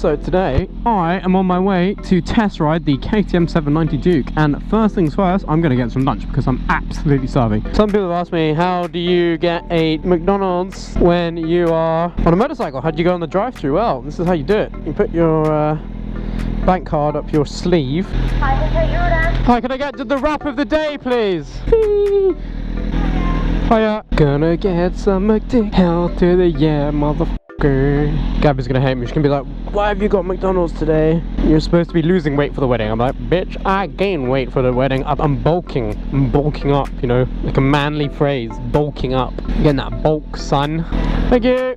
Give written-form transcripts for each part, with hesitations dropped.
So today I am on my way to test ride the KTM 790 Duke, and first things first, I'm going to get some lunch because I'm absolutely starving. Some people have asked me, how do you get a McDonald's when you are on a motorcycle? How do you go on the drive-thru? Well, this is how you do it. You put your bank card up your sleeve. Hi, can I take your order? Hi, can I get the wrap of the day, please? Hiya. Gonna get some McDick. Hell to the yeah, motherfucker. Gabby's gonna hate me. She's gonna be like, why have you got McDonald's today? You're supposed to be losing weight for the wedding. I'm like, bitch, I gain weight for the wedding. I'm bulking. I'm bulking up, you know, like a manly phrase. Bulking up. Getting that bulk, son. Thank you.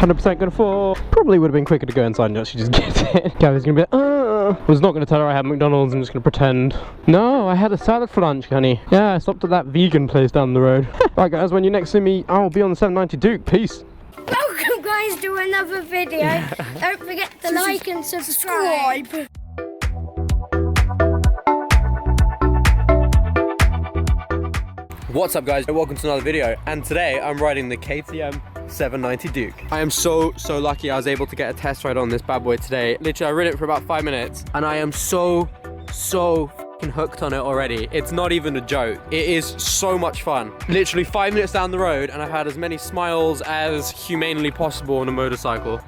%, gonna fall. Probably would have been quicker to go inside and actually just get it. Gabby's gonna be like, I was not gonna tell her I had McDonald's. I'm just gonna pretend. No, I had a salad for lunch, honey. Yeah, I stopped at that vegan place down the road. Right, guys, when you next see me, I'll be on the 790 Duke. Peace. Welcome, guys, to another video. Don't forget to like and subscribe. What's up, guys? Welcome to another video, and today I'm riding the KTM 790 Duke. I am so lucky I was able to get a test ride on this bad boy today. Literally, I rid it for about 5 minutes, and I am so fucking hooked on it already. It's not even a joke. It is so much fun. Literally 5 minutes down the road, and I've had as many smiles as humanly possible on a motorcycle.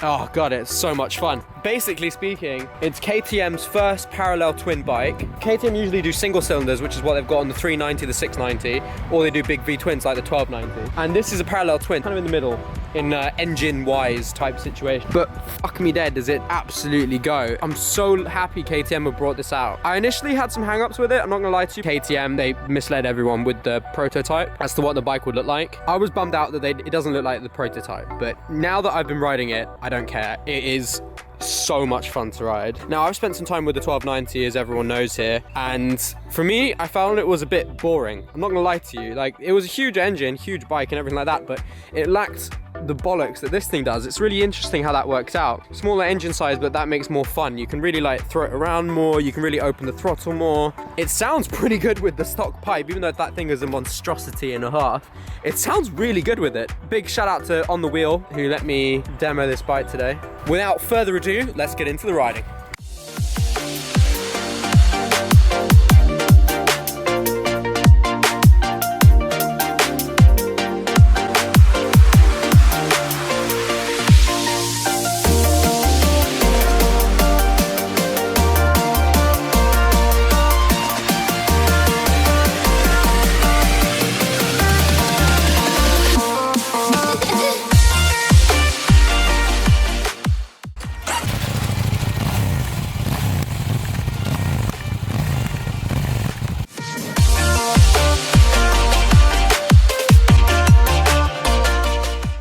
Oh god, it's so much fun. Basically speaking, it's KTM's first parallel twin bike. KTM usually do single cylinders, which is what they've got on the 390, the 690, or they do big V twins like the 1290. And this is a parallel twin, kind of in the middle, in engine-wise type situation. But fuck me dead, does it absolutely go. I'm so happy KTM have brought this out. I initially had some hang-ups with it, I'm not gonna lie to you. KTM, they misled everyone with the prototype as to what the bike would look like. I was bummed out that it doesn't look like the prototype, but now that I've been riding it, I don't care. It is so much fun to ride. Now, I've spent some time with the 1290, as everyone knows here, and for me, I found it was a bit boring. I'm not gonna lie to you. Like, it was a huge engine, huge bike and everything like that, but it lacked the bollocks that this thing does. It's really interesting how that works out. Smaller engine size, but that makes more fun. You can really like throw it around more, you can really open the throttle more. It sounds pretty good with the stock pipe, even though that thing is a monstrosity and a half. It sounds really good with it. Big shout out to On The Wheel, who let me demo this bike today. Without further ado, let's get into the riding.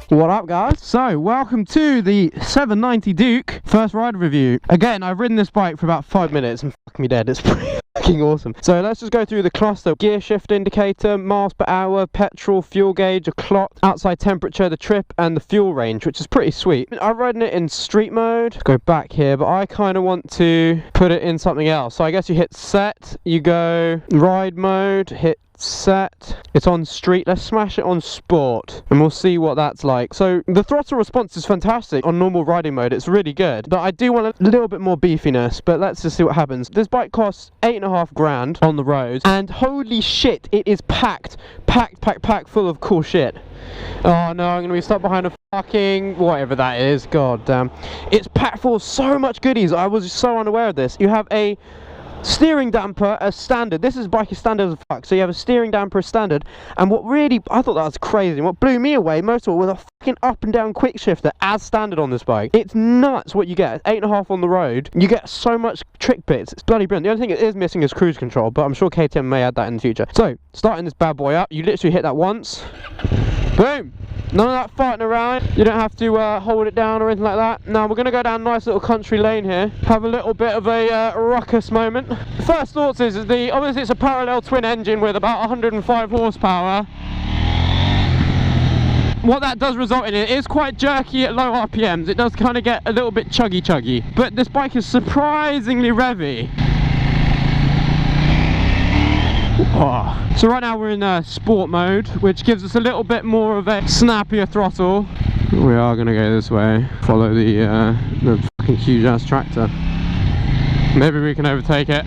What up, guys? So, welcome to the 790 Duke first ride review. Again, I've ridden this bike for about 5 minutes and fuck me dead, it's pretty fucking awesome. So let's just go through the cluster. Gear shift indicator, miles per hour, petrol, fuel gauge, a clock, outside temperature, the trip, and the fuel range, which is pretty sweet. I've ridden it in street mode. Let's go back here, but I kind of want to put it in something else. So I guess you hit set, you go ride mode, hit set, it's on street. Let's smash it on sport and we'll see what that's like. So the throttle response is fantastic on normal riding mode, it's really good, but I do want a little bit more beefiness. But let's just see what happens. This bike costs 8.5 grand on the road, and holy shit, it is packed full of cool shit. Oh no, I'm gonna be stuck behind a fucking whatever that is. God damn, it's packed full of so much goodies. I was so unaware of this. You have a steering damper as standard. This is bike is standard as fuck. So you have a steering damper as standard, and what really, I thought that was crazy, what blew me away most of all was a fucking up and down quick shifter as standard on this bike. It's nuts what you get. 8.5 on the road, you get so much trick bits, it's bloody brilliant. The only thing it is missing is cruise control, but I'm sure KTM may add that in the future. So starting this bad boy up, you literally hit that once, boom. None of that farting around. You don't have to hold it down or anything like that. Now we're going to go down a nice little country lane here. Have a little bit of a ruckus moment. First thoughts is obviously it's a parallel twin engine with about 105 horsepower. What that does result in, it is quite jerky at low RPMs. It does kind of get a little bit chuggy. But this bike is surprisingly revvy. Oh. So right now we're in sport mode, which gives us a little bit more of a snappier throttle. We are going to go this way, follow the fucking huge ass tractor. Maybe we can overtake it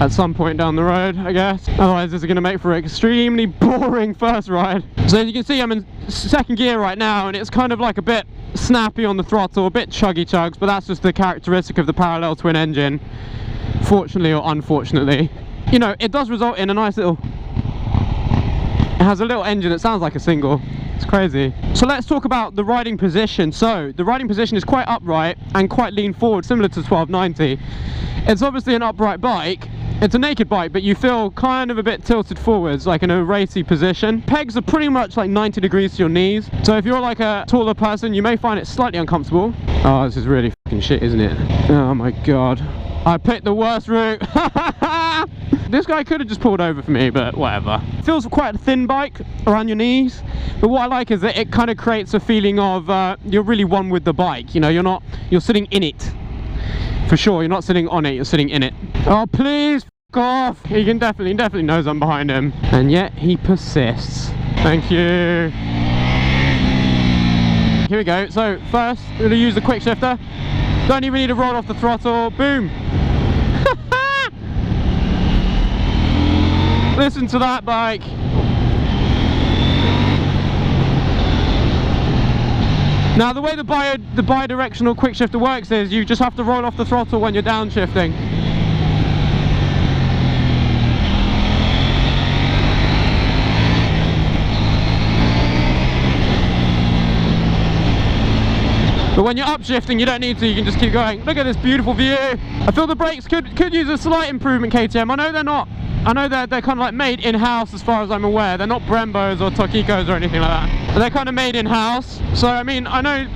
at some point down the road, I guess. Otherwise this is going to make for an extremely boring first ride. So as you can see, I'm in second gear right now, and it's kind of like a bit snappy on the throttle, a bit chuggy chugs, but that's just the characteristic of the parallel twin engine, fortunately or unfortunately. You know, it does result in a nice little... It has a little engine that sounds like a single. It's crazy. So let's talk about the riding position. So the riding position is quite upright and quite lean forward, similar to 1290. It's obviously an upright bike. It's a naked bike, but you feel kind of a bit tilted forwards, like in a racy position. Pegs are pretty much like 90 degrees to your knees. So if you're like a taller person, you may find it slightly uncomfortable. Oh, this is really fucking shit, isn't it? Oh my god. I picked the worst route. This guy could have just pulled over for me, but whatever. It feels quite a thin bike around your knees, but what I like is that it kind of creates a feeling of you're really one with the bike. You know, you're sitting in it. For sure, you're not sitting on it, you're sitting in it. Oh, please, f*** off. He can definitely knows I'm behind him. And yet, he persists. Thank you. Here we go. So, first, we're going to use the quick shifter. Don't even need to roll off the throttle. Boom. Listen to that bike. Now the way the bi-directional quick shifter works is you just have to roll off the throttle when you're downshifting. But when you're upshifting, you don't need to, you can just keep going. Look at this beautiful view. I feel the brakes could use a slight improvement, KTM. I know they're not. I know they're kind of like made in-house as far as I'm aware. They're not Brembos or Tokikos or anything like that. But they're kind of made in-house. So I mean, I know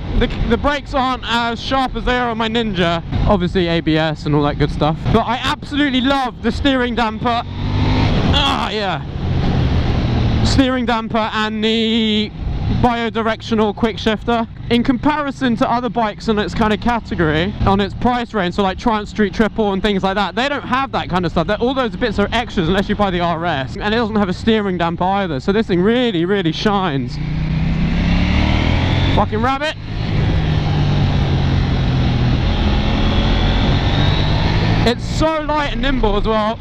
the brakes aren't as sharp as they are on my Ninja. Obviously ABS and all that good stuff. But I absolutely love the steering damper. Ah, yeah. Steering damper and the bi-directional quick shifter. In comparison to other bikes in its kind of category, on its price range, so like Triumph Street Triple and things like that, they don't have that kind of stuff. All those bits are extras unless you buy the RS, and it doesn't have a steering damper either, so this thing really shines. Fucking rabbit. It's so light and nimble as well.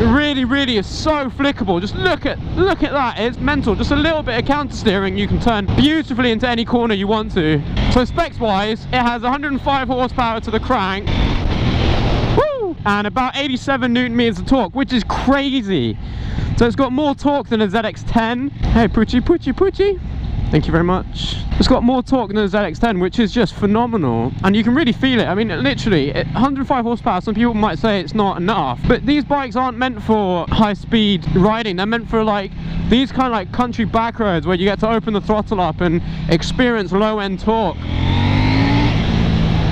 It really is so flickable. Just look at that. It's mental. Just a little bit of counter steering, you can turn beautifully into any corner you want to. So specs wise, it has 105 horsepower to the crank. Woo! And about 87 Newton meters of torque, which is crazy. So it's got more torque than a ZX-10. Hey, Poochie. Thank you very much. It's got more torque than a ZX-10, which is just phenomenal. And you can really feel it. I mean, literally, 105 horsepower, some people might say it's not enough. But these bikes aren't meant for high-speed riding. They're meant for, like, these kind of, like, country back roads where you get to open the throttle up and experience low-end torque.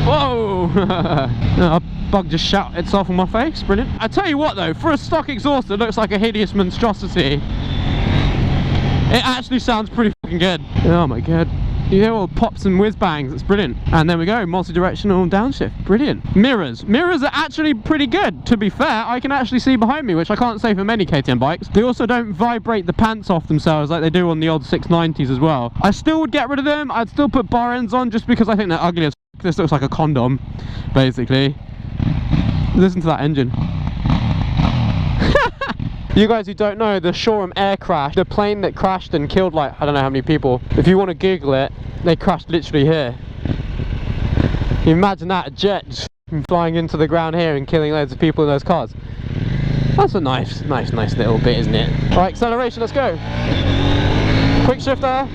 Whoa! A bug just shot itself on my face. Brilliant. I tell you what, though, for a stock exhaust that looks like a hideous monstrosity, it actually sounds pretty fucking good. Oh my god. You hear all the pops and whiz bangs, it's brilliant. And there we go, multi-directional downshift, brilliant. Mirrors are actually pretty good. To be fair, I can actually see behind me, which I can't say for many KTM bikes. They also don't vibrate the pants off themselves like they do on the old 690s as well. I still would get rid of them. I'd still put bar ends on just because I think they're ugly as f***. This looks like a condom, basically. Listen to that engine. You guys who don't know, the Shoreham air crash, the plane that crashed and killed like I don't know how many people, if you want to Google it, they crashed literally here. You imagine that, a jet just flying into the ground here and killing loads of people in those cars. That's a nice little bit, isn't it? Alright, acceleration, let's go. Quick shifter.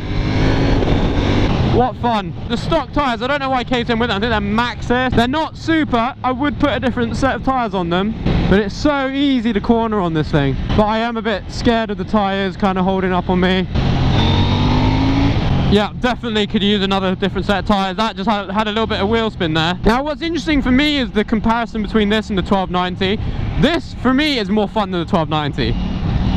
What fun. The stock tyres, I don't know why KTM with them, I think they're Maxxis. They're not super, I would put a different set of tyres on them, but it's so easy to corner on this thing. But I am a bit scared of the tyres kind of holding up on me. Yeah, definitely could use another different set of tyres. That just had a little bit of wheel spin there. Now what's interesting for me is the comparison between this and the 1290. This, for me, is more fun than the 1290.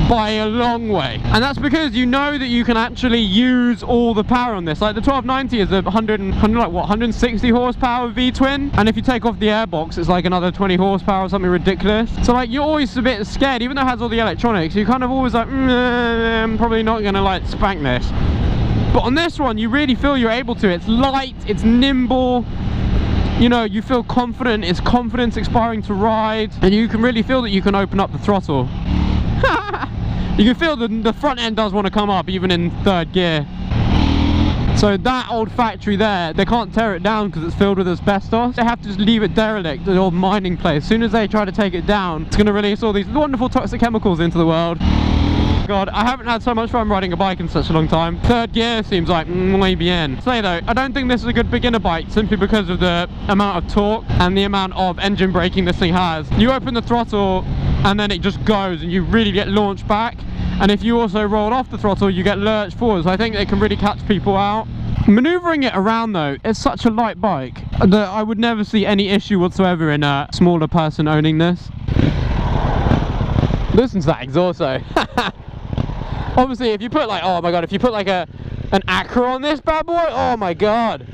by a long way. And that's because you know that you can actually use all the power on this. Like the 1290 is a 160 horsepower V-twin, and if you take off the airbox it's like another 20 horsepower or something ridiculous. So like you're always a bit scared, even though it has all the electronics, you're kind of always like, I'm probably not gonna like spank this. But on this one you really feel you're able to. It's light, it's nimble, you know, you feel confident, it's confidence inspiring to ride, and you can really feel that you can open up the throttle. You can feel the front end does want to come up even in third gear. So that old factory there, they can't tear it down because it's filled with asbestos. They have to just leave it derelict, the old mining place. As soon as they try to take it down, it's going to release all these wonderful toxic chemicals into the world. God, I haven't had so much fun riding a bike in such a long time. Third gear seems like muy bien. Say though, I don't think this is a good beginner bike simply because of the amount of torque and the amount of engine braking this thing has. You open the throttle and then it just goes and you really get launched back. And if you also roll off the throttle, you get lurched forward. So I think they can really catch people out. Maneuvering it around though, it's such a light bike that I would never see any issue whatsoever in a smaller person owning this. Listen to that exhaust though. Obviously if you put like, oh my god, if you put like an Acura on this bad boy, oh my god.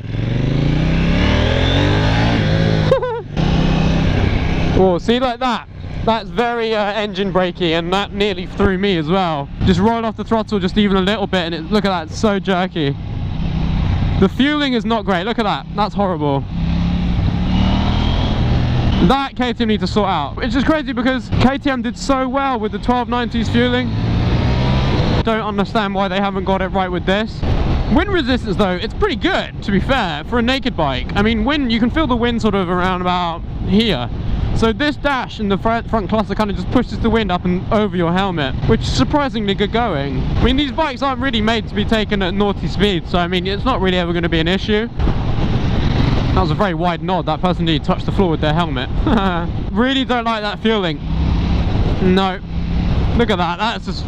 Oh, see like that? That's very engine brakey, and that nearly threw me as well. Just roll off the throttle just even a little bit and look at that, it's so jerky. The fueling is not great, look at that, that's horrible. That KTM need to sort out. Which is crazy because KTM did so well with the 1290s fueling. Don't understand why they haven't got it right with this. Wind resistance though, it's pretty good to be fair for a naked bike. I mean wind, you can feel the wind sort of around about here. So this dash and the front cluster kind of just pushes the wind up and over your helmet, which is surprisingly good going. I mean these bikes aren't really made to be taken at naughty speed, so I mean it's not really ever going to be an issue. That was a very wide nod, that person did touch the floor with their helmet. Really don't like that fueling. No, look at that, that's just...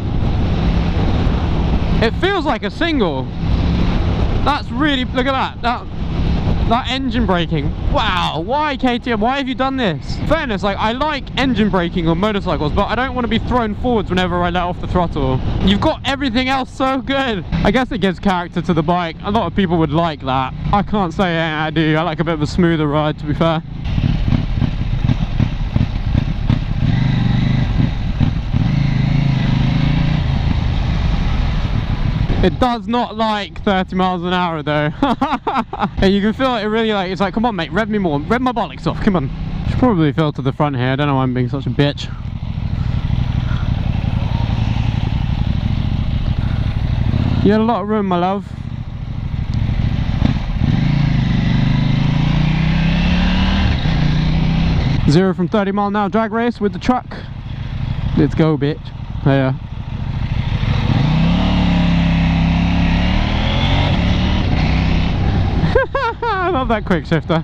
It feels like a single. That's really, look at that. That engine braking. Wow, why KTM? Why have you done this? Fairness, like I like engine braking on motorcycles, but I don't want to be thrown forwards whenever I let off the throttle. You've got everything else so good. I guess it gives character to the bike. A lot of people would like that. I can't say I do. I like a bit of a smoother ride, to be fair. It does not like 30 miles an hour though. And you can feel it really like, it's like, come on mate, rev me more, rev my bollocks off, come on. Should probably fill to the front here, I don't know why I'm being such a bitch. You had a lot of room, my love. Zero from 30 mile an hour drag race with the truck. Let's go, bitch. Yeah. I love that quick shifter.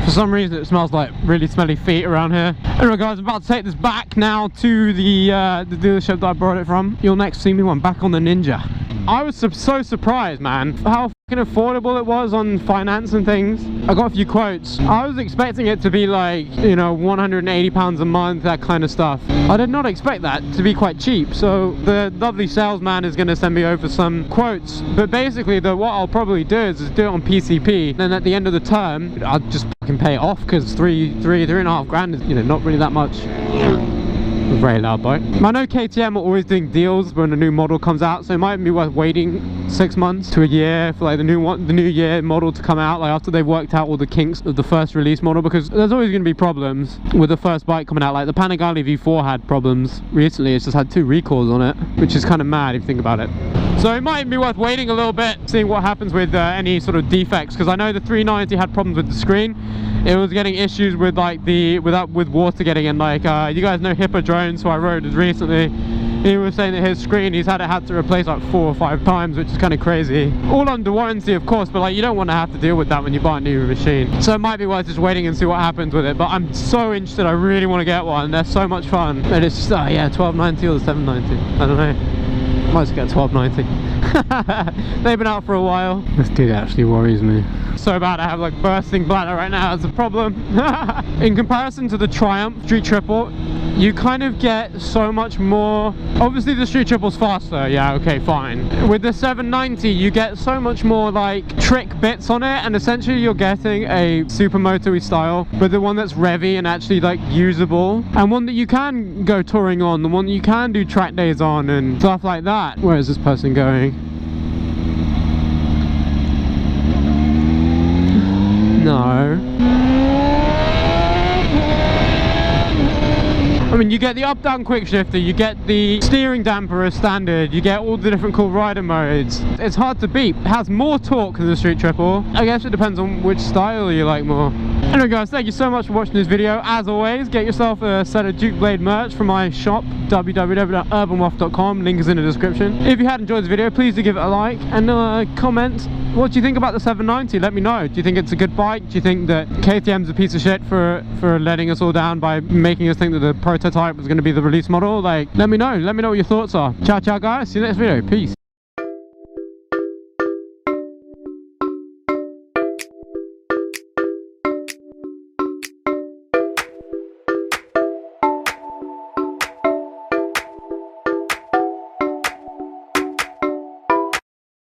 For some reason it smells like really smelly feet around here. Anyway guys, I'm about to take this back now to the dealership that I brought it from. You'll next see me when back on the Ninja. I was so surprised, man, how fucking affordable it was on finance and things. I got a few quotes. I was expecting it to be like, you know, £180 a month, that kind of stuff. I did not expect that to be quite cheap. So the lovely salesman is going to send me over some quotes. But basically, what I'll probably do is do it on PCP. Then at the end of the term, I'll just fucking pay it off because three and a half grand is, you know, not really that much. A very loud bike. I know KTM are always doing deals when a new model comes out, so it might be worth waiting 6 months to a year for like the new year model to come out, like after they've worked out all the kinks of the first release model, because there's always going to be problems with the first bike coming out. Like the Panigale V4 had problems recently, it's just had 2 recalls on it, which is kind of mad if you think about it. So it might be worth waiting a little bit, seeing what happens with any sort of defects, because I know the 390 had problems with the screen. It was getting issues with like with water getting in. Like you guys know Hippodrone, who I rode recently. He was saying that his screen he's had to replace like 4 or 5 times, which is kind of crazy. All under warranty, of course, but like you don't want to have to deal with that when you buy a new machine. So it might be worth just waiting and see what happens with it. But I'm so interested. I really want to get one. They're so much fun. And it's just yeah, 1290 or 790. I don't know. Might just get 1290. They've been out for a while. This dude actually worries me so bad. I have like bursting bladder right now. It's a problem. In comparison to the Triumph Street Triple, you kind of get so much more. Obviously the Street Triple's faster, yeah, okay, fine. With the 790 you get so much more like trick bits on it, and essentially you're getting a supermoto-y style, but the one that's revvy and actually like usable, and one that you can go touring on, the one that you can do track days on and stuff like that. Where is this person going? No. I mean, you get the up-down quick shifter, you get the steering damper as standard, you get all the different cool rider modes. It's hard to beat. It has more torque than the Street Triple. I guess it depends on which style you like more. Anyway guys, thank you so much for watching this video. As always, get yourself a set of Duke Blade merch from my shop, www.urbanwaft.com. Link is in the description. If you had enjoyed the video, please do give it a like and comment. What do you think about the 790? Let me know. Do you think it's a good bike? Do you think that KTM's a piece of shit for letting us all down by making us think that the prototype was going to be the release model? Like, let me know. Let me know what your thoughts are. Ciao, ciao guys. See you next video. Peace.